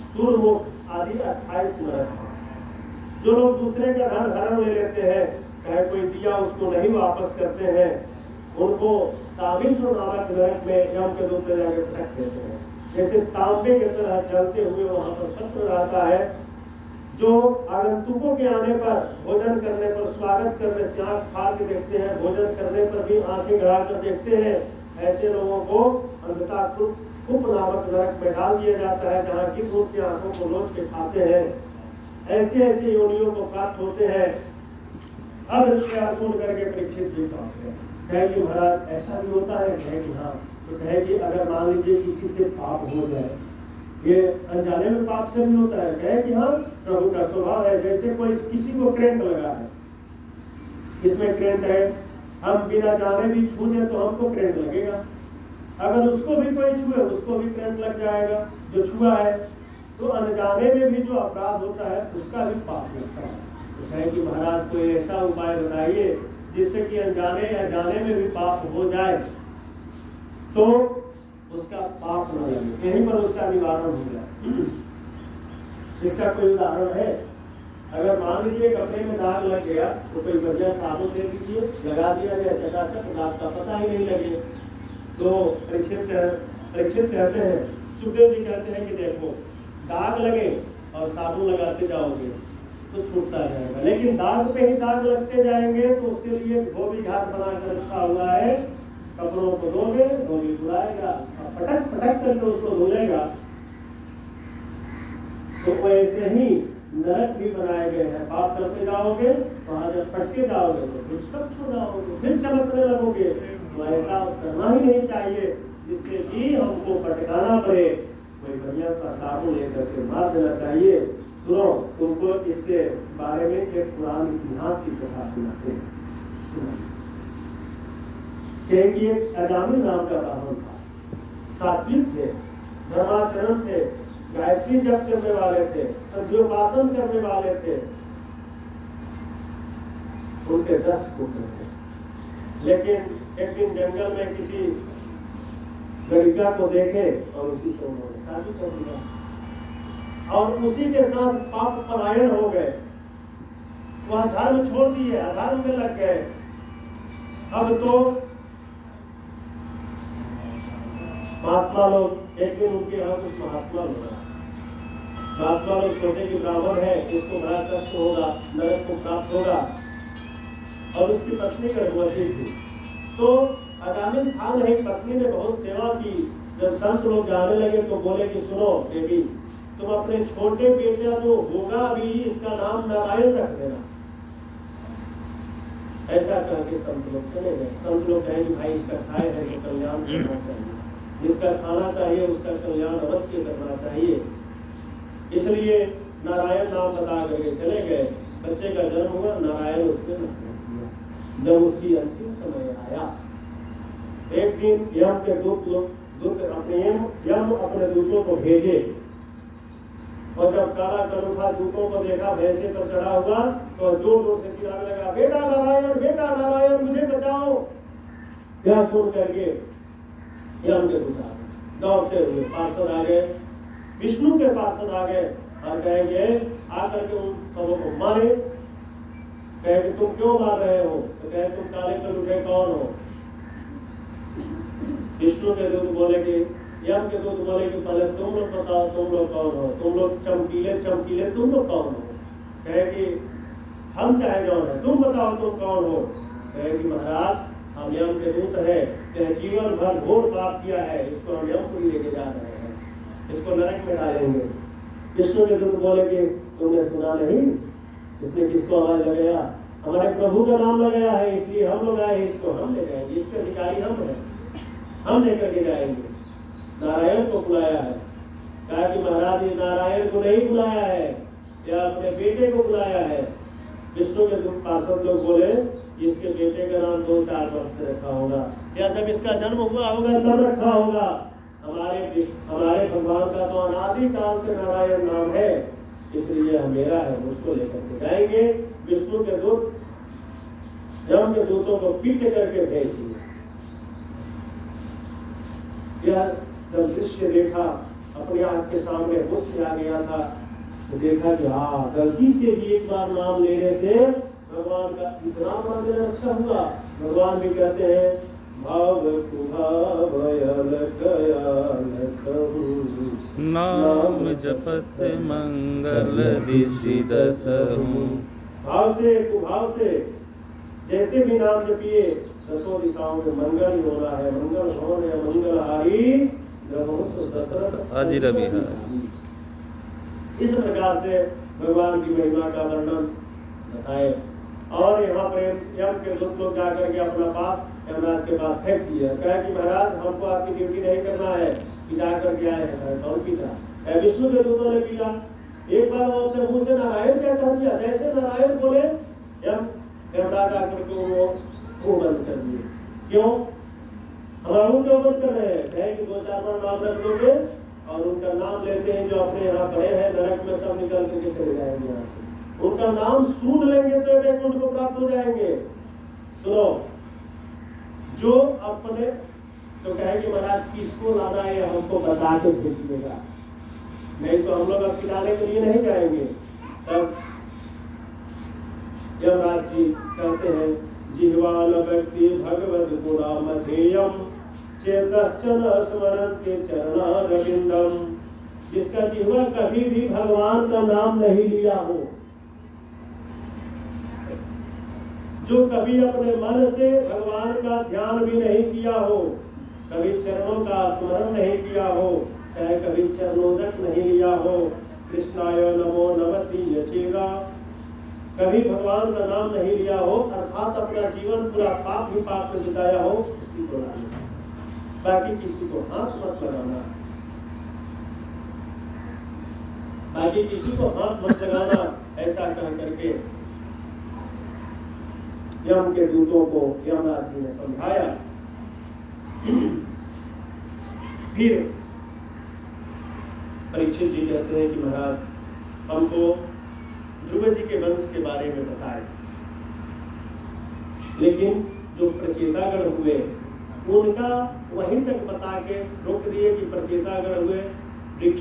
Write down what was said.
सूर्यमुख आदि 28 नरक हैं। जो लोग दूसरे का धन हरण ले लेते हैं, चाहे कोई दिया उसको नहीं वापस करते हैं, उनको ताविश्व नामक नरक में यम के दूत ले जाकर रख देते हैं। जैसे तांबे की तरह जलते हुए वहां पर पत्र रहता है। जो आगंतुकों के आने पर, भोजन करने पर, स्वागत करने से आंख फाड़ के देखते हैं, भोजन करने पर भी आंखें गड़ा कर देखते हैं, ऐसे लोगों को अंधता कुप नामक नरक में डाल दिया जाता है, जहाँ की भूत की आंखों को नोच के खाते हैं। ऐसे ऐसे योनियों को प्राप्त होते हैं। अब क्या सुन करके परीक्षित जी कहे कि महाराज ऐसा भी होता है? कहे कि हाँ। तो कहे कि अगर मान लीजिए किसी से पाप हो जाए, ये अनजाने में पाप से भी होता है? कहे कि हाँ, प्रभु का स्वभाव है। जैसे कोई किसी को करंट लगा है, इसमें करंट है, हम बिना जाने भी छू दें तो हमको करंट लगेगा। अगर उसको भी कोई छुए उसको भी करंट लग जाएगा जो छुआ है। तो अनजाने में भी जो अपराध होता है उसका भी पाप लगता है। तो कहे कि महाराज कोई ऐसा उपाय बताइए जिससे कि अनजाने या जाने में भी पाप हो जाए तो उसका पाप न लगे, यहीं पर उसका निवारण हो जाए। इसका कोई उदाहरण है? अगर मान लीजिए कपड़े में दाग लग गया तो कोई बढ़िया साबुन दे दीजिए, लगा दिया गया, चकाचक, दाग का पता ही नहीं लगे। तो परीक्षित कहते हैं, सुखदेव जी कहते हैं कि देखो, दाग लगे और साबुन लगाते जाओगे तो छूटता जाएगा, लेकिन दाग पे ही दाग लगते जाएंगे तो उसके लिए धोबी घाट बनाकर रखा हुआ है। कपड़ों को धोगे, धोबी बुलाएगा, पटक पटक करके उसको धुलेगा। तो वैसे ही नरक भी बनाए गए हैं। पाप करते जाओगे, वहां जब फटके जाओगे तो फिर सब छू जाओगे, फिर चमकने लगोगे। तो ऐसा करना ही नहीं चाहिए जिससे कि हमको पटकाना पड़े। कोई बढ़िया सा साबुन लेकर के मार देना चाहिए। सुनो, तुमको इसके बारे में एक पुराने इतिहास की कथा सुनाते हैं। एक अजामिल नाम का ब्राह्मण था, सात्विक थे, धर्माचरण थे, गायत्री जप करने वाले थे, संध्योपासन करने वाले थे। उनके 10 पुत्र थे, लेकिन एक दिन जंगल में किसी गरिका को देखे और उसी से उन्होंने शादी कर दिया और उसी के साथ पाप परायण हो गए। वह धर्म छोड़ दिए, अधर्म में लग गए। अब तो महात्मा लोग, एक दिन उनके यहाँ कुछ महात्मा लोग सोचे कि ब्राह्मण है, इसको बड़ा कष्ट होगा, नरक को प्राप्त होगा। और उसकी पत्नी गर्भवती थी, तो अजामिल था नहीं, पत्नी ने बहुत सेवा की। जब संत लोग जाने लगे तो बोले कि सुनो देवी, तुम अपने छोटे बेटा जो होगा भी, इसका नाम नारायण रख देना। ऐसा करके संत लोग चले गए। संत लोग कहेंगे भाई इसका खाए है तो कल्याण करना चाहिए, जिसका खाना चाहिए उसका कल्याण अवश्य करना चाहिए। इसलिए नारायण नाम बता करके चले गए। बच्चे का जन्म हुआ, नारायण उसके नाम दिया। जब उसकी अंतिम समय आया, एक दिन यम के दूत अपने दूतों को भेजे और जब काला कलुखा दूतों को देखा भैंसे पर चढ़ा हुआ तो जोर जोर से चिल्लाने लगा, बेटा नारायण, मुझे बचाओ। यह सुन करके यम के दूत दौड़ते हुए पार्षद आ गए, विष्णु के पार्षद आ गए और कहेंगे आकर के उन सबों को मारे। कहे तुम क्यों मार रहे हो? तो कहे तुम काले कलुखे कौन हो? विष्णु के दूत बोले कि, यम के दूत बोले कि पहले तुम लोग बताओ, तुम लोग कौन हो? तुम लोग चमकीले तुम लोग कौन हो? कहे कि हम चाहे जौन है, तुम बताओ तुम कौन हो? कहे कि महाराज हम यम के दूत है, जीवन भर घोर पाप किया है, इसको हम यमपुरी लेके जा रहे हैं, इसको नरक में डालेंगे। विष्णु के दूत बोले कि तुमने सुना नहीं इसने किसको आवाज लगाया? हमारे प्रभु का नाम लगाया है, इसलिए हम लोग आए, इसको हम ले जाएंगे, इसके अधिकारी हम हैं, हम लेकर के जाएंगे। नारायण को बुलाया है, कहा कि महाराज ये नारायण को नहीं बुलाया है, या अपने बेटे को बुलाया है। विष्णु के दूत पार्षद लोग बोले इसके बेटे का नाम 2-4 वर्ष से रखा होगा, या जब इसका जन्म हुआ होगा तब रखा होगा। हमारे भगवान का तो अनादि काल से नारायण नाम है, इसलिए मेरा है, मुझको लेकर के जाएंगे। विष्णु के दूत यम के दूतों को पीट करके भेज दिए। यह जब दृश्य देखा अपने आंख के सामने होश में आ गया था, तो देखा कि हाँ, गलती से भी एक बार नाम लेने से भगवान का इतना मान लेना अच्छा हुआ। भगवान भी कहते हैं भाव कुभावयल कयाल सहु, नाम जपत मंगल दिशि दसहु। भाव से कुभाव से जैसे भी नाम जपिए दसों दिशाओं में मंगल ही होना है। मंगल भवन या मंगलहारी दशरथ अजिर बिहारी। इस प्रकार से भगवान की महिमा का वर्णन बताए। और यहाँ पर यम के दूत लोग जाकर के अपना पास यमराज के पास फेंक दिया, कहा कि महाराज हमको आपकी ड्यूटी नहीं करना है कि जाकर के आए हैं। कौन पीता? विष्णु के दूतों ने पीला। एक बार वो अपने मुंह से नारायण क्या कह दिया, जैसे नारायण बोले यमराज आकर के वो मुंह बंद कर दिए। क्यों? हमारा मुंह क्यों बंद कर रहे हैं? कहे कि दो चार बार नाम रख दोगे और उनका नाम लेते हैं जो अपने यहाँ पड़े हैं नरक में, सब निकल करके चले जाएंगे यहाँ से। उनका नाम सूंढ लेंगे तो वैकुंठ को प्राप्त हो जाएंगे। सुनो, जो अपने तो कहेंगे महाराज किसको लाना है हमको बता के भेजिएगा, नहीं तो हम लोग अब किनारे के लिए नहीं जाएंगे। तब यमराज जी कहते हैं जिह्वान व्यक्ति भगवत गुणामधेयम चेतश्चन स्मरन्ते चरणारविंदम। जिसका जिह्वा कभी भी भगवान का नाम नहीं लिया हो, जो कभी अपने मन से भगवान का ध्यान भी नहीं किया हो, कभी चरणों का स्मरण नहीं किया हो, चाहे कभी चरणोदक नहीं लिया हो, कृष्णाय नमो नमति यचेगा, कभी भगवान का नाम नहीं लिया हो, अर्थात अपना जीवन पूरा पाप ही पाप में बिताया हो, किसी को नहीं, बाकी किसी को हाथ मत लगाना, बाकी किसी को हाथ मत लगाना, ऐसा कह करके यम के दूतों को यमराज जी ने समझाया। फिर परीक्षित जी कहते हैं कि महाराज हमको ध्रुव जी के वंश के बारे में बताए, लेकिन जो प्रचेतागण हुए उनका वहीं तक बता के रोक दिए कि प्रचेतागण हुए